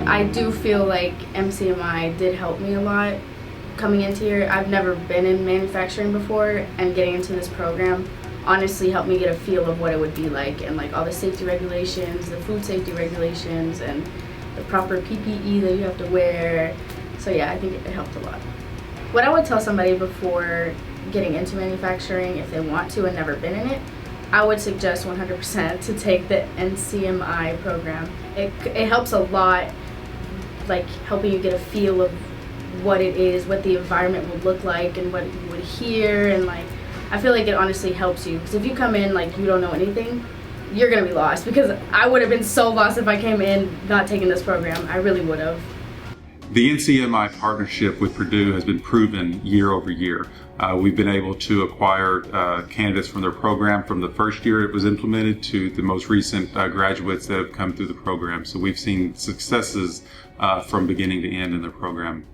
I do feel like NCMI did help me a lot coming into here. I've never been in manufacturing before, and getting into this program honestly helped me get a feel of what it would be like, and like all the safety regulations, the food safety regulations, and the proper PPE that you have to wear. So yeah, I think it helped a lot. What I would tell somebody before getting into manufacturing, if they want to and never been in it, I would suggest 100% to take the NCMI program. It helps a lot, like helping you get a feel of what it is, what the environment would look like, and what you would hear, and like I feel like it honestly helps you, because if you come in like you don't know anything, you're gonna be lost, because I would have been so lost if I came in not taking this program. I really would have. The NCMI partnership with Perdue has been proven year over year. We've been able to acquire candidates from their program from the first year it was implemented to the most recent graduates that have come through the program. So we've seen successes from beginning to end in the program.